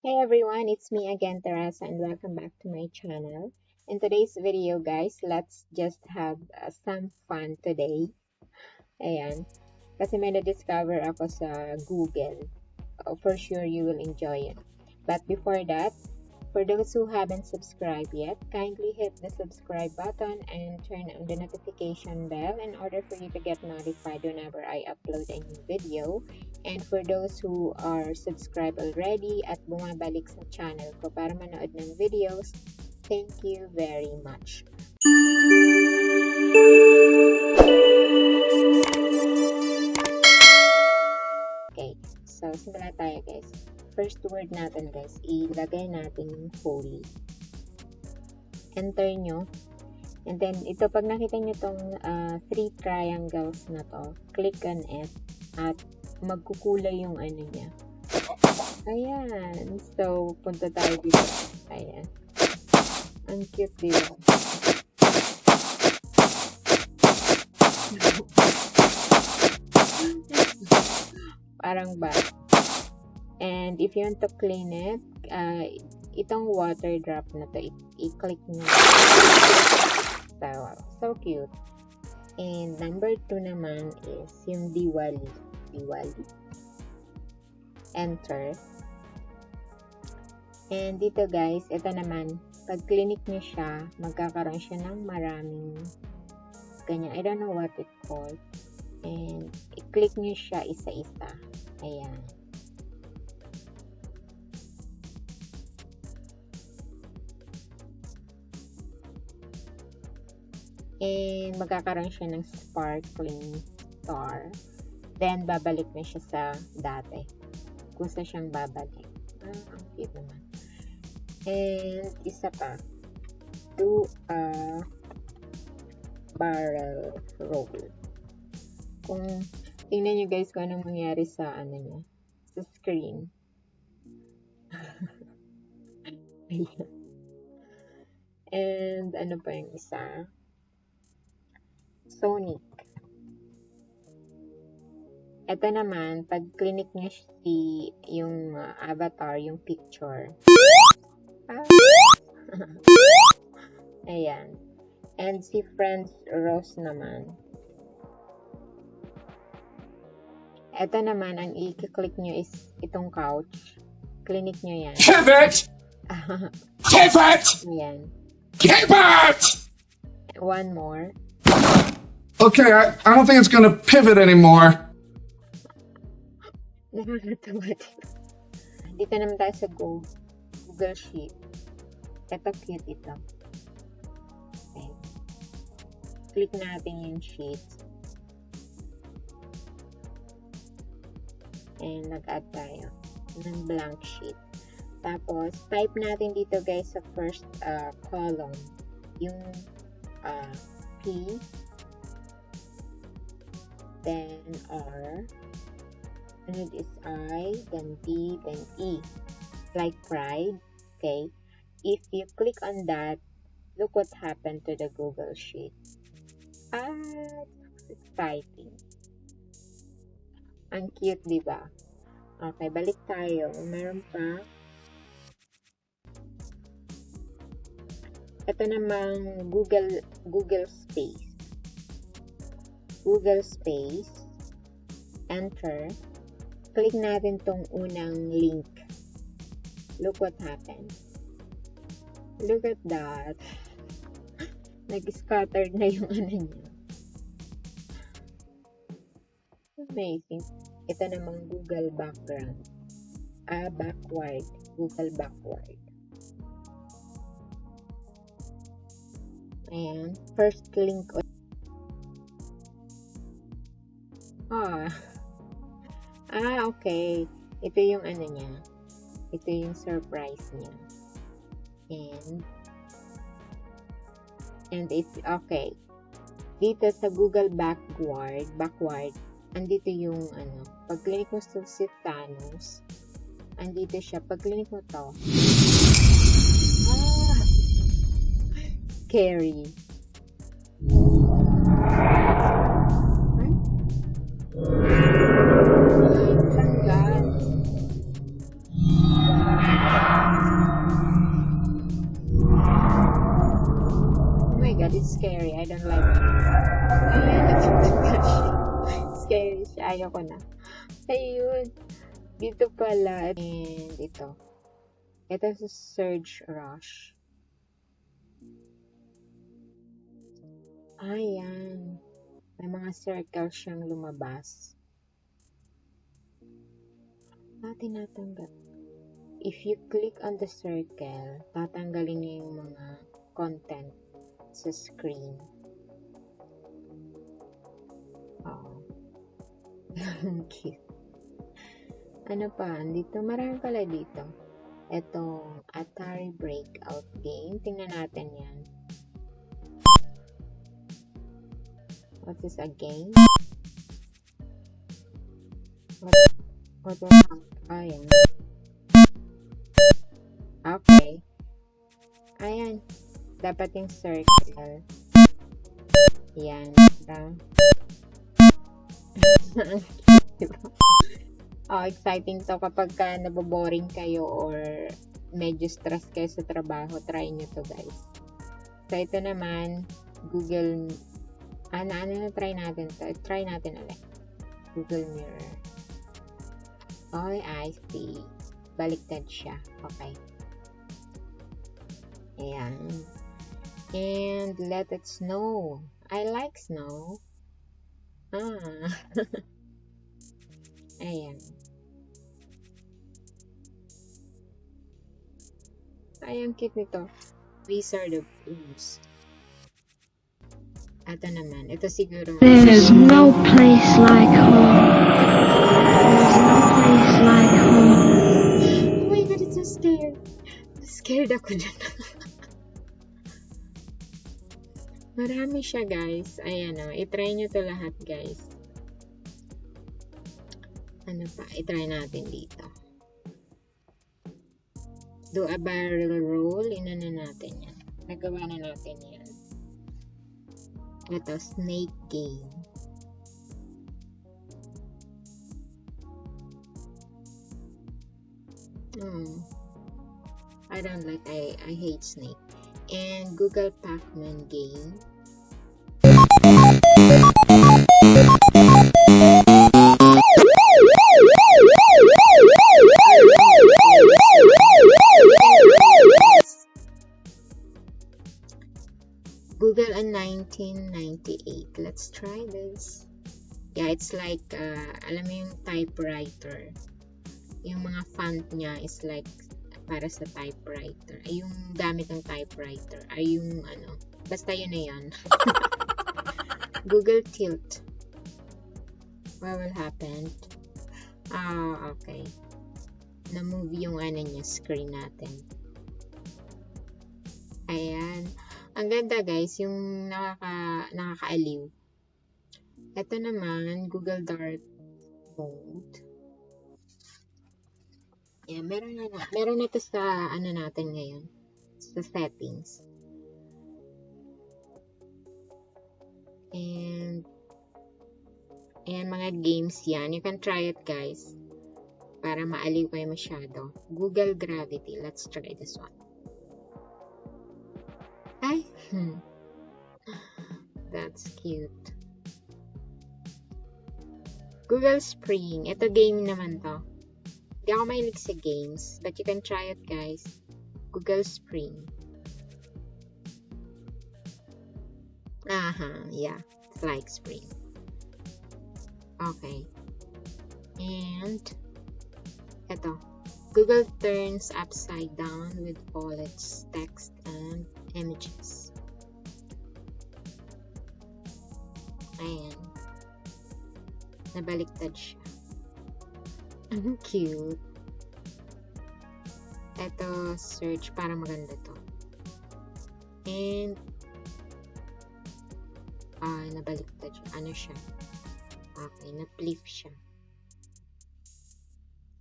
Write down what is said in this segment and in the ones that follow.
Hey everyone, it's me again, Therese, and welcome back to my channel. In today's video, guys, let's just have some fun today. Ayan, kasi may na-discover ako sa Google. For sure, you will enjoy it. But before that, for those who haven't subscribed yet, kindly hit the subscribe button and turn on the notification bell in order for you to get notified whenever I upload a new video. And for those who are subscribed already at bumabalik sa channel ko para manood ng videos, thank you very much. Okay, so simula tayo guys. First word natin guys, ilagay natin yung holy. Enter nyo. And then, ito pag nakita nyo tong 3 triangles na to, click on it at magkukulay yung ano niya. Ayan. So, punta tayo dito. Ayan. Ang cute dito. Parang ba? And if you want to clean it, itong water drop na to, i-click nyo. So cute. And number 2 naman is yung Diwali. Enter. And dito guys, ito naman, pag clinic nyo siya, magkakaroon siya ng maraming ganyan. I don't know what it called. And i-click nyo siya isa-isa. Ayan. And magkakaroon siya ng sparkling star. Then, babalik na siya sa dati. Kung saan siyang babalik. Ang cute naman. And, isa pa. Do a barrel roll. Kung tingnan nyo guys kung anong mangyari sa ano niya. Sa screen. And, ano pa yung isa? Sonic. Ito naman, pag clinic niya yung avatar, yung picture. Ayan. And si Friends Rose naman. Ito naman, ang i-click nyo is itong couch. Clinic nyo yan. Pivot! Pivot! Ayan. Pivot! One more. Okay, I don't think it's going to pivot anymore. Nakakatawa dito. Dito naman tayo sa Google Sheet. Ito, cute ito. Okay. Click natin yung sheet. And nag-add tayo ng blank sheet. Tapos, type natin dito guys sa first column. Yung P, then R, and it is I, then D, then E, like pride. Okay, if you click on that, look what happened to the Google Sheet. It's exciting. Ang cute, diba? Okay, balik tayo. Meron pa. Ito namang Google Space. Google Space, enter, click natin tong unang link. Look what happened. Look at that. Nag-scattered na yung ano niya. Amazing. Ito namang Google background. Backward. Google backward. Ayan. First link. Okay. Ito yung ano niya. Ito yung surprise niya. And if, okay. Dito sa Google backward, andito yung ano, pag clinic mo sa si Thanos, andito siya. Pag clinic mo to, scary. Tanggal. but it's scary. I don't like it. Ay, scary siya. Ayoko na. Ayun. Dito pala. And ito. Ito sa Surge Rush. Ayan. May mga circle siyang lumabas. Tinatanggal. If you click on the circle, tatanggalin niya yung mga content sa screen. Oh. Cute. Ano pa? Dito, marami pala dito. Itong Atari Breakout Game. Tingnan natin yan. What is a game? What was that? Ayan. Okay. Ayan. Dapat yung circle. Yan. Diba? Oh, exciting to kapag ka naboboring kayo or medyo stress kayo sa trabaho. Try nyo to, guys. So, ito naman, Google. Ano na try natin to? Try natin ulit. Google Mirror. Oh, I see. Baliktad siya. Okay. Ayan. And let it snow. I like snow. Ayan. Ay, ang cute nito. Wizard of Oz. Ito naman. Ito siguro. There's no place like home. There's no place like home. Oh my God, it's so scared. Scared ako dyan. Marami siya, guys. Ayan o. I-try nyo to lahat, guys. Ano pa? I-try natin dito. Do a barrel roll. Inano natin yan. Nagawa na natin yan. Ito, snake game. I don't like, I hate snake. And Google Pac-Man game. Google a 1998. Let's try this. Yeah, it's like, alam mo yung typewriter. Yung mga font niya is like para sa typewriter. Ay, yung gamit ng typewriter. Ay, yung ano. Basta yun na yun. Google Tilt. What will happen? Okay. Na-move yung ano niya, screen natin. Ayan. Ang ganda, guys, yung nakakaaliw. Ito naman, Google Dark Mode. Yeah, meron na ito sa ano natin ngayon, sa settings. And ayan, mga games yan. You can try it, guys, para maaliw kayo masyado. Google Gravity. Let's try this one. Ay, that's cute. Google Spring. Ito game naman to. Hindi ako mahilig sa games, but you can try it, guys. Google Spring. Yeah. It's like spring. Okay. And ito. Google turns upside down with all its text and images. Ayan. Nabaliktad siya. Ang cute. Ito, search. Para maganda to. And nabaliktad siya. Ano siya? Okay, na-flip siya.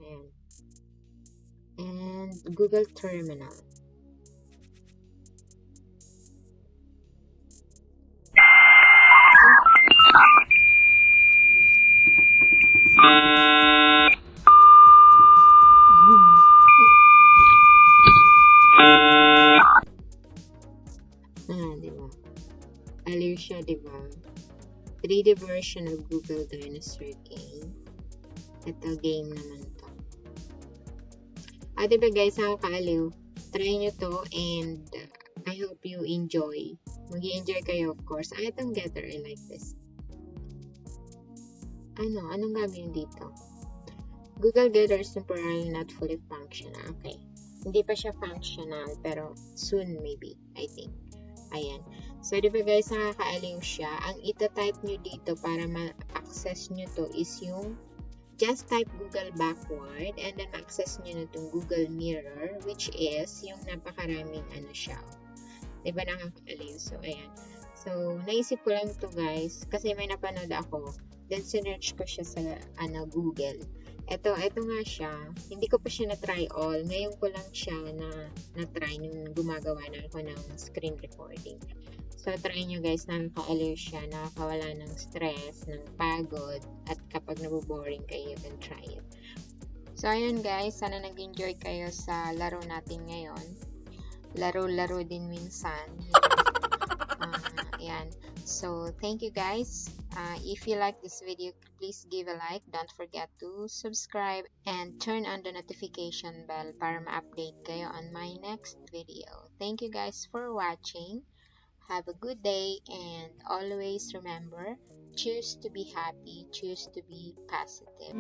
Ayan. And Google Terminal. Diba? diba? 3D version of Google Dinosaur game. Ito, game naman to. Diba guys, nakakaaliw. Try nyo to and I hope you enjoy. Mag-i-enjoy kayo of course. Itong getter, I like this. Anong gagawin dito? Google Getter is temporarily not fully functional. Okay. Hindi pa siya functional, pero soon maybe, I think. Ayan. So, diba guys, nakakaaliw siya. Ang ita-type nyo dito para ma-access nyo to is yung just type Google backward and then access nyo na itong Google Mirror, which is yung napakaraming siya. Diba nakakaaliw? So, ayan. So, naisip ko lang to guys, kasi may napanood ako. Then, sinearch ko siya sa Google. Ito nga siya. Hindi ko pa siya na-try all. Ngayon ko lang siya na-try nung gumagawa na ako ng screen recording. So, try nyo guys. Nakakaaliw siya. Nakakawala ng stress, ng pagod. At kapag naboboring kayo, you can try it. So, ayun guys. Sana nag-enjoy kayo sa laro natin ngayon. Laro-laro din minsan. Yan. So, thank you guys. If you like this video, please give a like. Don't forget to subscribe and turn on the notification bell para ma-update kayo on my next video. Thank you guys for watching. Have a good day and always remember, choose to be happy, choose to be positive.